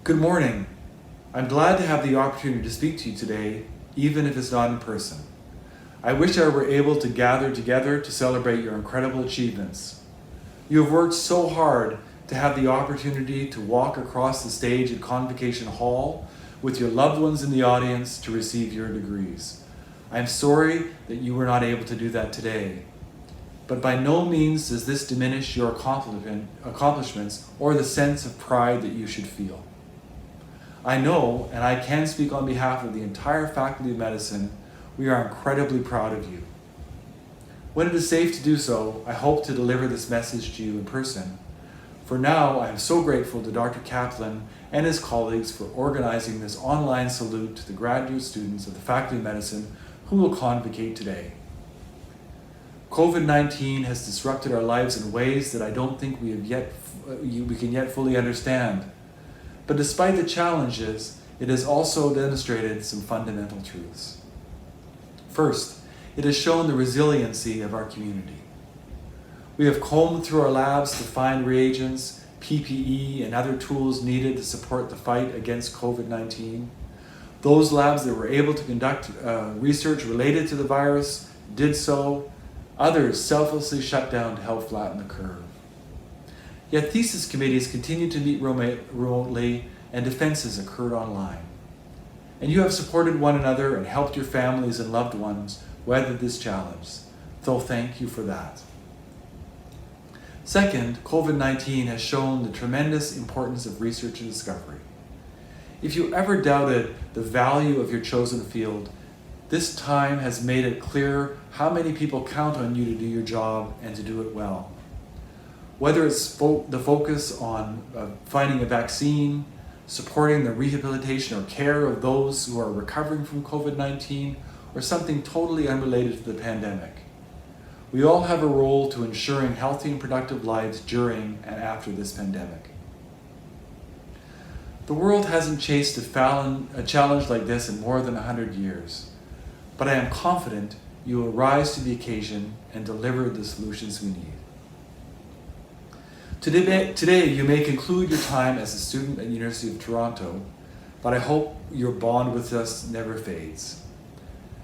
Good morning. I'm glad to have the opportunity to speak to you today, even if it's not in person. I wish I were able to gather together to celebrate your incredible achievements. You have worked so hard to have the opportunity to walk across the stage at Convocation Hall with your loved ones in the audience to receive your degrees. I'm sorry that you were not able to do that today. But by no means does this diminish your accomplishments or the sense of pride that you should feel. I know, and I can speak on behalf of the entire Faculty of Medicine, we are incredibly proud of you. When it is safe to do so, I hope to deliver this message to you in person. For now, I am so grateful to Dr. Kaplan and his colleagues for organizing this online salute to the graduate students of the Faculty of Medicine who will convocate today. COVID-19 has disrupted our lives in ways that I don't think we can yet fully understand. But despite the challenges, it has also demonstrated some fundamental truths. First, it has shown the resiliency of our community. We have combed through our labs to find reagents, PPE, and other tools needed to support the fight against COVID-19. Those labs that were able to conduct research related to the virus did so. Others selflessly shut down to help flatten the curve. Yet thesis committees continued to meet remotely and defenses occurred online. And you have supported one another and helped your families and loved ones weather this challenge. So thank you for that. Second, COVID-19 has shown the tremendous importance of research and discovery. If you ever doubted the value of your chosen field, this time has made it clear how many people count on you to do your job and to do it well. Whether it's the focus on finding a vaccine, supporting the rehabilitation or care of those who are recovering from COVID-19, or something totally unrelated to the pandemic. We all have a role to ensuring healthy and productive lives during and after this pandemic. The world hasn't faced a challenge like this in more than 100 years, but I am confident you will rise to the occasion and deliver the solutions we need. Today, you may conclude your time as a student at the University of Toronto, but I hope your bond with us never fades.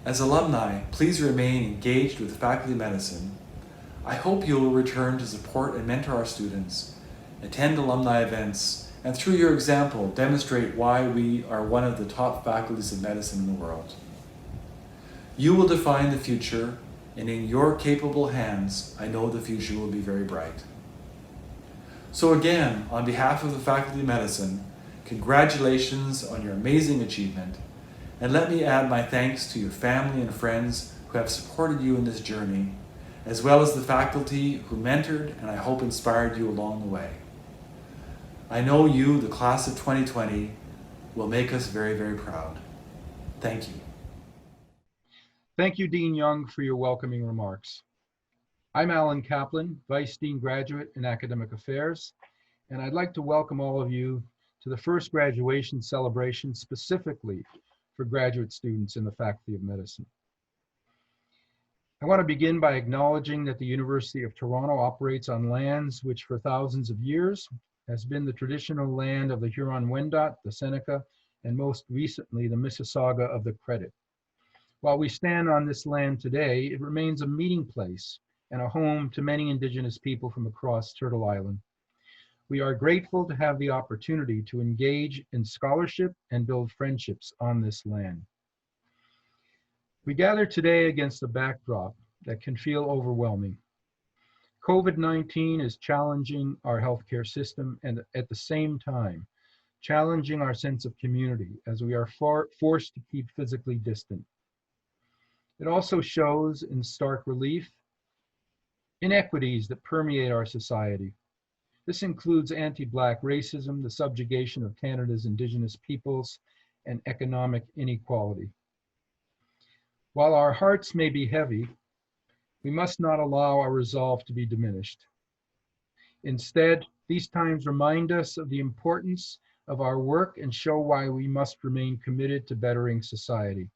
As alumni, please remain engaged with the Faculty of Medicine. I hope you will return to support and mentor our students, attend alumni events, and through your example, demonstrate why we are one of the top faculties of medicine in the world. You will define the future, and in your capable hands, I know the future will be very bright. So again, on behalf of the Faculty of Medicine, congratulations on your amazing achievement, and let me add my thanks to your family and friends who have supported you in this journey, as well as the faculty who mentored and I hope inspired you along the way. I know you, the class of 2020, will make us very, very proud. Thank you. Thank you, Dean Young, for your welcoming remarks. I'm Allan Kaplan, Vice Dean Graduate in Academic Affairs, and I'd like to welcome all of you to the first graduation celebration specifically for graduate students in the Faculty of Medicine. I want to begin by acknowledging that the University of Toronto operates on lands which for thousands of years has been the traditional land of the Huron-Wendat, the Seneca, and most recently the Mississauga of the Credit. While we stand on this land today, it remains a meeting place and a home to many Indigenous people from across Turtle Island. We are grateful to have the opportunity to engage in scholarship and build friendships on this land. We gather today against a backdrop that can feel overwhelming. COVID-19 is challenging our healthcare system and at the same time, challenging our sense of community as we are forced to keep physically distant. It also shows in stark relief inequities that permeate our society. This includes anti-Black racism, the subjugation of Canada's Indigenous peoples, and economic inequality. While our hearts may be heavy, we must not allow our resolve to be diminished. Instead, these times remind us of the importance of our work and show why we must remain committed to bettering society.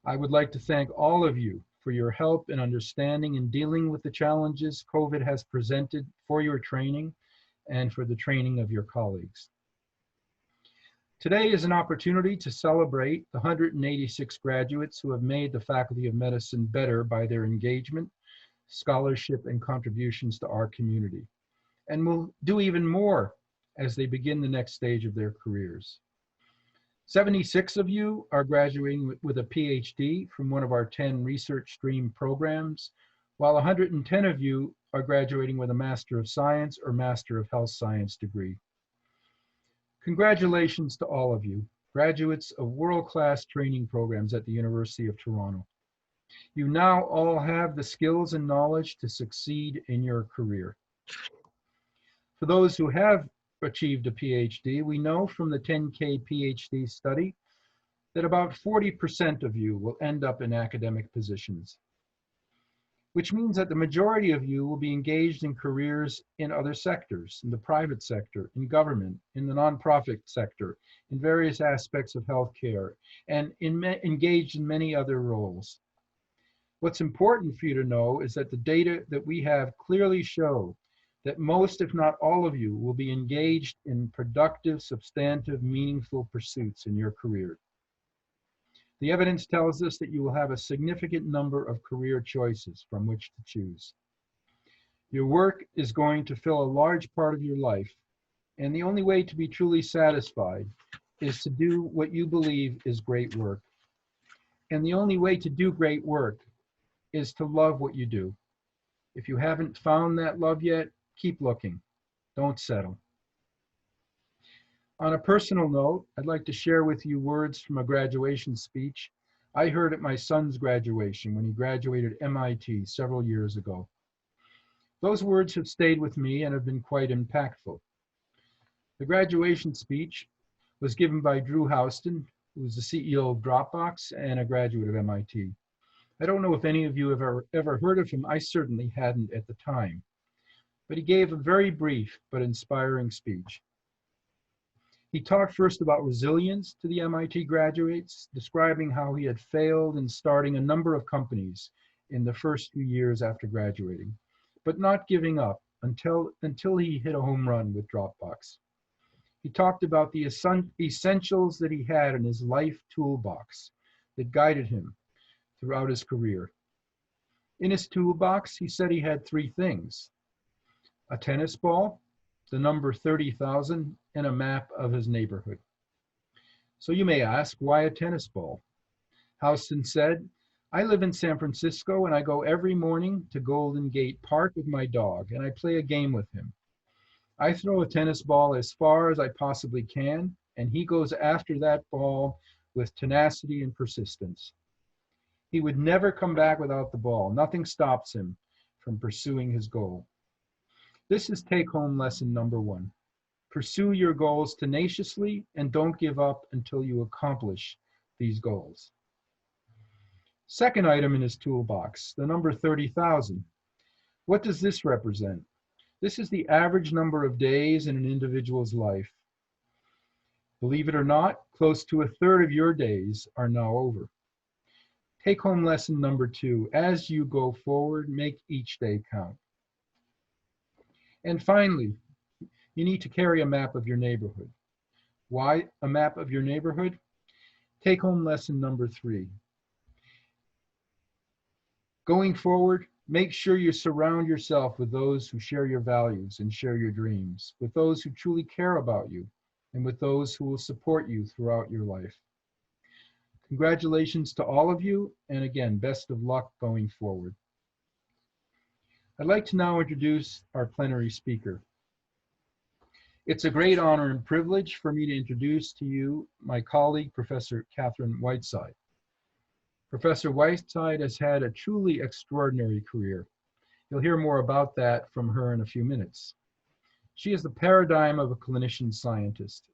I would like to thank all of you for your help and understanding in dealing with the challenges COVID has presented for your training and for the training of your colleagues. Today is an opportunity to celebrate the 186 graduates who have made the Faculty of Medicine better by their engagement, scholarship, and contributions to our community, and will do even more as they begin the next stage of their careers. 76 of you are graduating with a PhD from one of our 10 research stream programs, while 110 of you are graduating with a Master of Science or Master of Health Science degree. Congratulations to all of you, graduates of world-class training programs at the University of Toronto. You now all have the skills and knowledge to succeed in your career. For those who have achieved a PhD, we know from the 10K PhD study that about 40% of you will end up in academic positions, which means that the majority of you will be engaged in careers in other sectors, in the private sector, in government, in the nonprofit sector, in various aspects of healthcare, and engaged in many other roles. What's important for you to know is that the data that we have clearly show that most, if not all of you, will be engaged in productive, substantive, meaningful pursuits in your career. The evidence tells us that you will have a significant number of career choices from which to choose. Your work is going to fill a large part of your life, and the only way to be truly satisfied is to do what you believe is great work. And the only way to do great work is to love what you do. If you haven't found that love yet, keep looking. Don't settle. On a personal note, I'd like to share with you words from a graduation speech I heard at my son's graduation when he graduated MIT several years ago. Those words have stayed with me and have been quite impactful. The graduation speech was given by Drew Houston, who is the CEO of Dropbox and a graduate of MIT. I don't know if any of you have ever heard of him. I certainly hadn't at the time. But he gave a very brief but inspiring speech. He talked first about resilience to the MIT graduates, describing how he had failed in starting a number of companies in the first few years after graduating, but not giving up until he hit a home run with Dropbox. He talked about the essentials that he had in his life toolbox that guided him throughout his career. In his toolbox, he said he had three things: a tennis ball, the number 30,000, and a map of his neighborhood. So you may ask, why a tennis ball? Houston said, I live in San Francisco and I go every morning to Golden Gate Park with my dog and I play a game with him. I throw a tennis ball as far as I possibly can and he goes after that ball with tenacity and persistence. He would never come back without the ball. Nothing stops him from pursuing his goal. This is take-home lesson number one. Pursue your goals tenaciously and don't give up until you accomplish these goals. Second item in his toolbox, the number 30,000. What does this represent? This is the average number of days in an individual's life. Believe it or not, close to a third of your days are now over. Take-home lesson number two, as you go forward, make each day count. And finally, you need to carry a map of your neighborhood. Why a map of your neighborhood? Take-home lesson number three. Going forward, make sure you surround yourself with those who share your values and share your dreams, with those who truly care about you, and with those who will support you throughout your life. Congratulations to all of you, and again, best of luck going forward. I'd like to now introduce our plenary speaker. It's a great honor and privilege for me to introduce to you my colleague, Professor Catharine Whiteside. Professor Whiteside has had a truly extraordinary career. You'll hear more about that from her in a few minutes. She is the paradigm of a clinician scientist.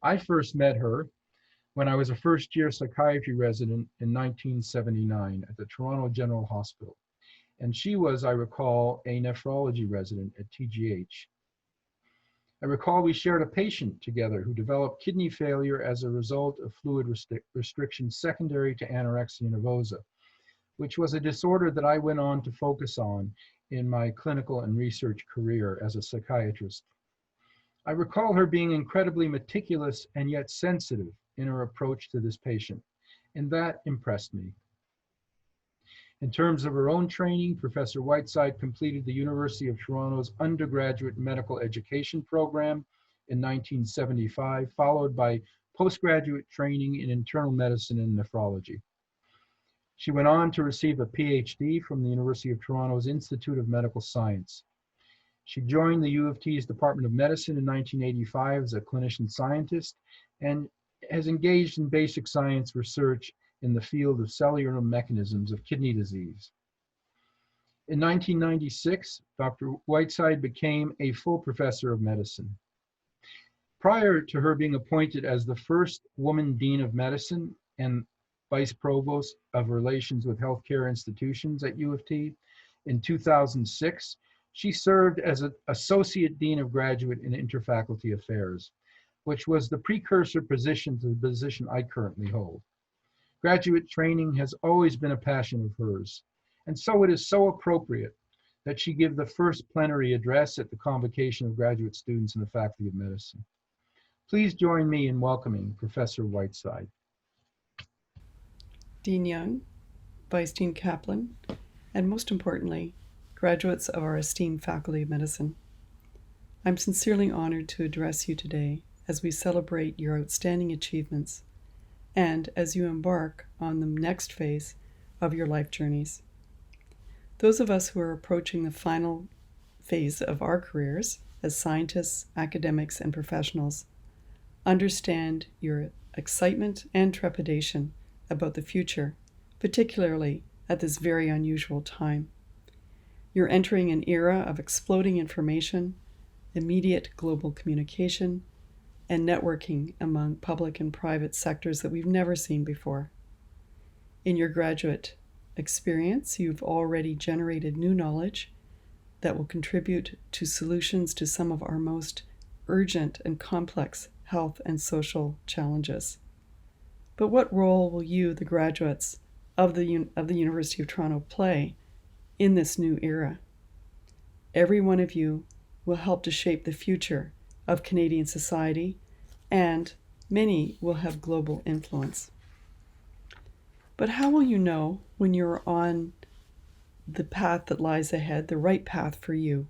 I first met her when I was a first-year psychiatry resident in 1979 at the Toronto General Hospital. And she was, I recall, a nephrology resident at TGH. I recall we shared a patient together who developed kidney failure as a result of fluid restriction secondary to anorexia nervosa, which was a disorder that I went on to focus on in my clinical and research career as a psychiatrist. I recall her being incredibly meticulous and yet sensitive in her approach to this patient, and that impressed me. In terms of her own training, Professor Whiteside completed the University of Toronto's undergraduate medical education program in 1975, followed by postgraduate training in internal medicine and nephrology. She went on to receive a PhD from the University of Toronto's Institute of Medical Science. She joined the U of T's Department of Medicine in 1985 as a clinician scientist and has engaged in basic science research in the field of cellular mechanisms of kidney disease. In 1996, Dr. Whiteside became a full professor of medicine. Prior to her being appointed as the first woman dean of medicine and vice provost of relations with healthcare institutions at U of T in 2006, she served as an associate dean of graduate and interfaculty affairs, which was the precursor position to the position I currently hold. Graduate training has always been a passion of hers, and so it is so appropriate that she give the first plenary address at the convocation of graduate students in the Faculty of Medicine. Please join me in welcoming Professor Whiteside. Dean Young, Vice Dean Kaplan, and most importantly, graduates of our esteemed Faculty of Medicine. I'm sincerely honored to address you today as we celebrate your outstanding achievements and as you embark on the next phase of your life journeys. Those of us who are approaching the final phase of our careers as scientists, academics, and professionals understand your excitement and trepidation about the future, particularly at this very unusual time. You're entering an era of exploding information, immediate global communication, and networking among public and private sectors that we've never seen before. In your graduate experience, you've already generated new knowledge that will contribute to solutions to some of our most urgent and complex health and social challenges. But what role will you, the graduates of the University of Toronto, play in this new era? Every one of you will help to shape the future of Canadian society, and many will have global influence. But how will you know when you're on the path that lies ahead, the right path for you?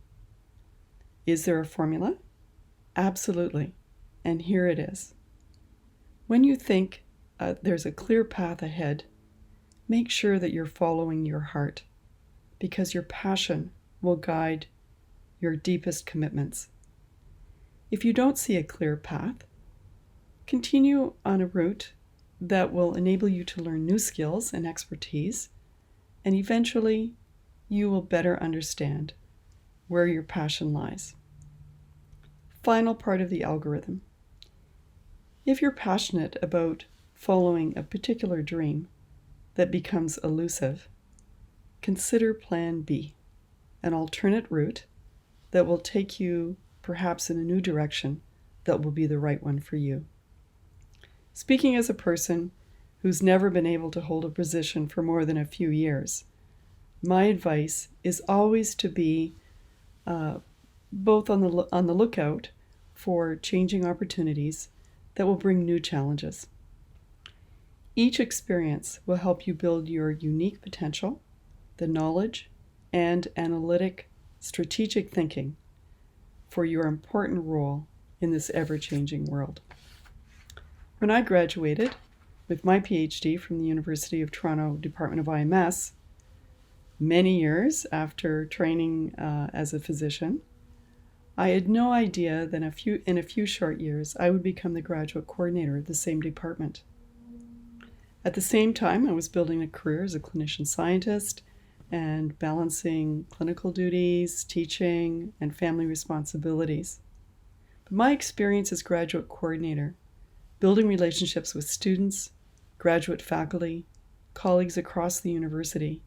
Is there a formula? Absolutely. And here it is. When you think there's a clear path ahead, make sure that you're following your heart, because your passion will guide your deepest commitments. If you don't see a clear path, continue on a route that will enable you to learn new skills and expertise, and eventually you will better understand where your passion lies. Final part of the algorithm. If you're passionate about following a particular dream that becomes elusive, consider Plan B, an alternate route that will take you perhaps in a new direction that will be the right one for you. Speaking as a person who's never been able to hold a position for more than a few years, my advice is always to be both on the lookout for changing opportunities that will bring new challenges. Each experience will help you build your unique potential, the knowledge and analytic, strategic thinking for your important role in this ever-changing world. When I graduated with my PhD from the University of Toronto Department of IMS, many years after training as a physician, I had no idea that in a few short years I would become the graduate coordinator of the same department. At the same time, I was building a career as a clinician scientist and balancing clinical duties, teaching, and family responsibilities. But my experience as graduate coordinator, building relationships with students, graduate faculty, colleagues across the university,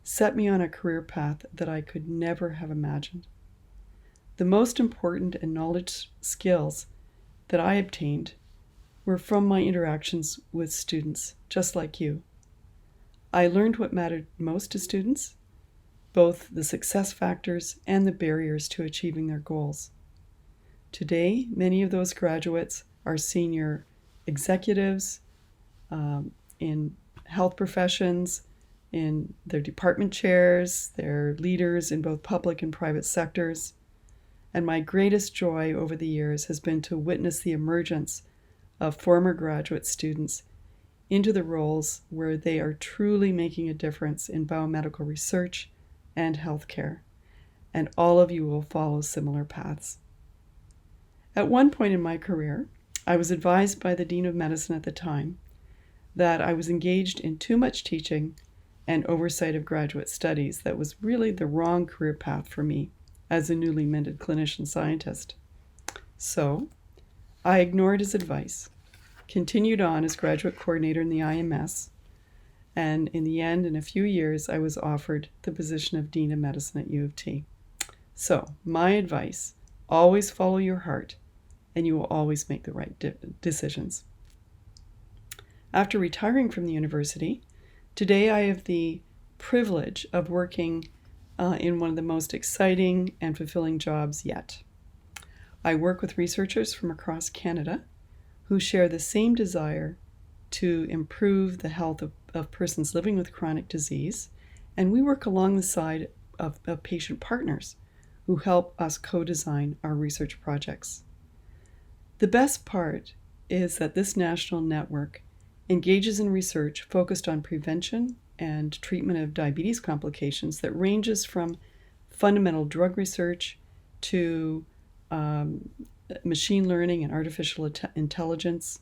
set me on a career path that I could never have imagined. The most important and knowledge skills that I obtained were from my interactions with students, just like you. I learned what mattered most to students, both the success factors and the barriers to achieving their goals. Today, many of those graduates are senior executives in health professions, in their department chairs, they're leaders in both public and private sectors. And my greatest joy over the years has been to witness the emergence of former graduate students into the roles where they are truly making a difference in biomedical research and healthcare. And all of you will follow similar paths. At one point in my career, I was advised by the Dean of Medicine at the time that I was engaged in too much teaching and oversight of graduate studies that was really the wrong career path for me as a newly minted clinician scientist. So I ignored his advice, continued on as graduate coordinator in the IMS, and in the end, in a few years, I was offered the position of Dean of Medicine at U of T. So my advice, always follow your heart, and you will always make the right decisions. After retiring from the university, today I have the privilege of working in one of the most exciting and fulfilling jobs yet. I work with researchers from across Canada who share the same desire to improve the health of persons living with chronic disease, and we work along the side of patient partners who help us co-design our research projects. The best part is that this national network engages in research focused on prevention and treatment of diabetes complications that ranges from fundamental drug research to machine learning and artificial intelligence.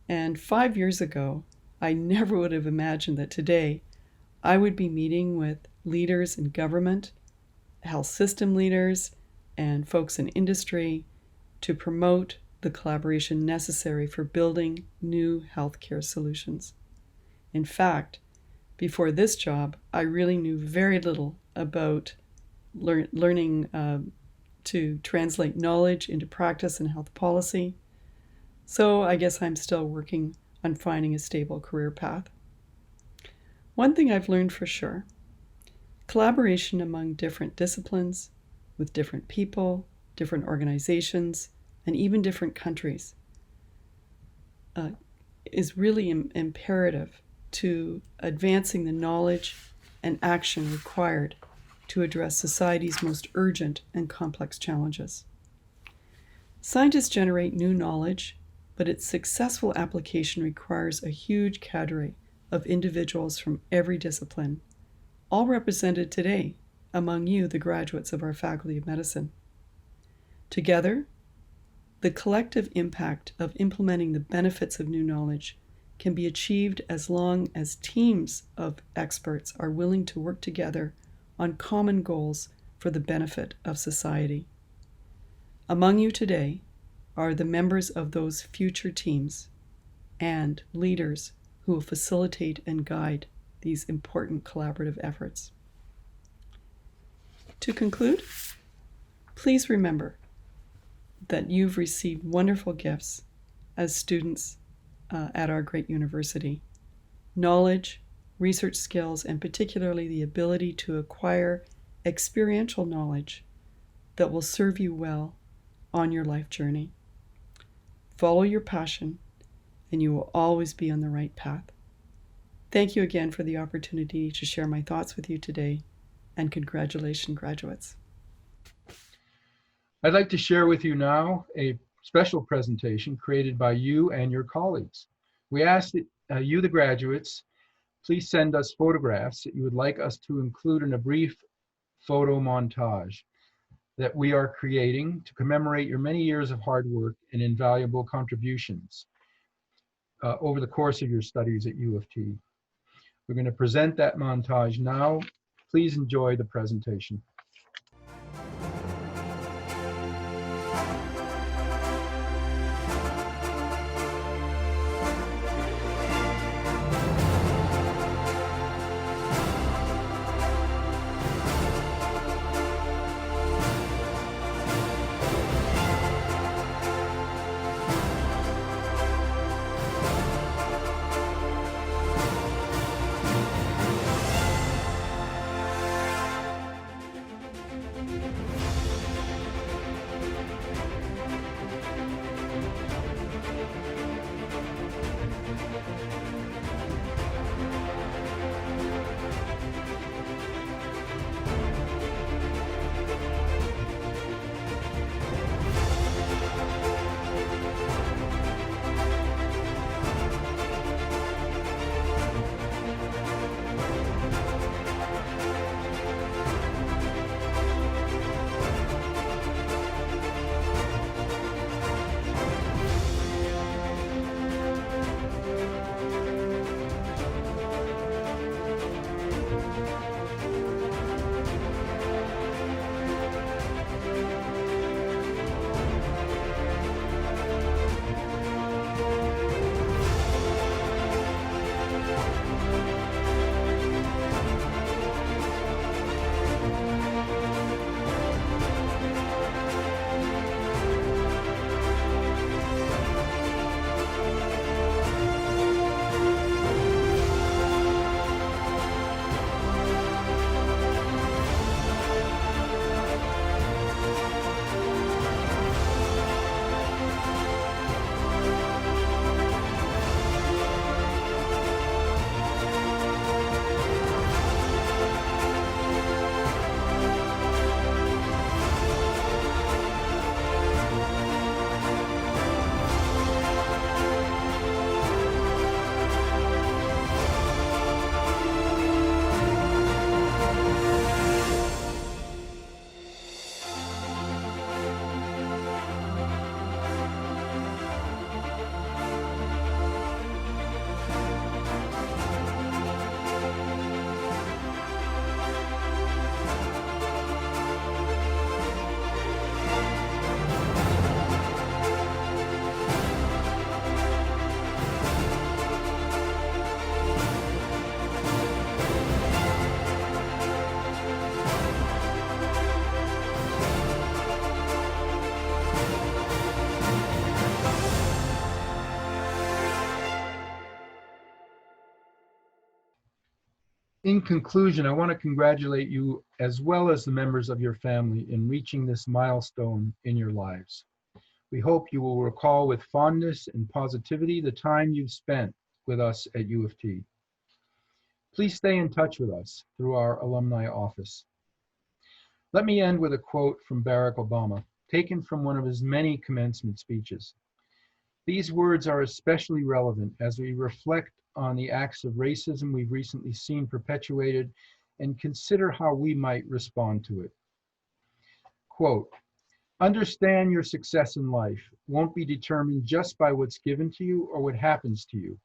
And 5 years ago, I never would have imagined that today I would be meeting with leaders in government, health system leaders, and folks in industry to promote the collaboration necessary for building new healthcare solutions. In fact, before this job, I really knew very little about learning to translate knowledge into practice and health policy. So I guess I'm still working on finding a stable career path. One thing I've learned for sure, collaboration among different disciplines, with different people, different organizations, and even different countries is really imperative to advancing the knowledge and action required to address society's most urgent and complex challenges. Scientists generate new knowledge, but its successful application requires a huge cadre of individuals from every discipline, all represented today among you, the graduates of our Faculty of Medicine. Together, the collective impact of implementing the benefits of new knowledge can be achieved as long as teams of experts are willing to work together on common goals for the benefit of society. Among you today are the members of those future teams and leaders who will facilitate and guide these important collaborative efforts. To conclude, please remember that you've received wonderful gifts as students at our great university. Knowledge, research skills, and particularly the ability to acquire experiential knowledge that will serve you well on your life journey. Follow your passion, and you will always be on the right path. Thank you again for the opportunity to share my thoughts with you today, and congratulations, graduates. I'd like to share with you now a special presentation created by you and your colleagues. We ask that you, the graduates, please send us photographs that you would like us to include in a brief photo montage that we are creating to commemorate your many years of hard work and invaluable contributions over the course of your studies at U of T. We're going to present that montage now. Please enjoy the presentation. In conclusion, I want to congratulate you as well as the members of your family in reaching this milestone in your lives. We hope you will recall with fondness and positivity the time you've spent with us at U of T. Please stay in touch with us through our alumni office. Let me end with a quote from Barack Obama, taken from one of his many commencement speeches. These words are especially relevant as we reflect on the acts of racism we've recently seen perpetuated and consider how we might respond to it. Quote, "Understand your success in life won't be determined just by what's given to you or what happens to you,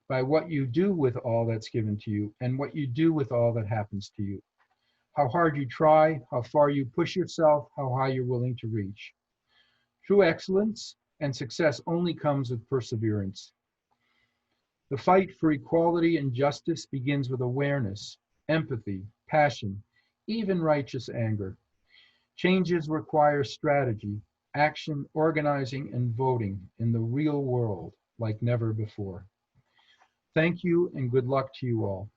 by what you do with all that's given to you and what you do with all that happens to you. How hard you try, how far you push yourself, how high you're willing to reach. True excellence and success only comes with perseverance. The fight for equality and justice begins with awareness, empathy, passion, even righteous anger. Changes require strategy, action, organizing, and voting in the real world like never before." Thank you and good luck to you all.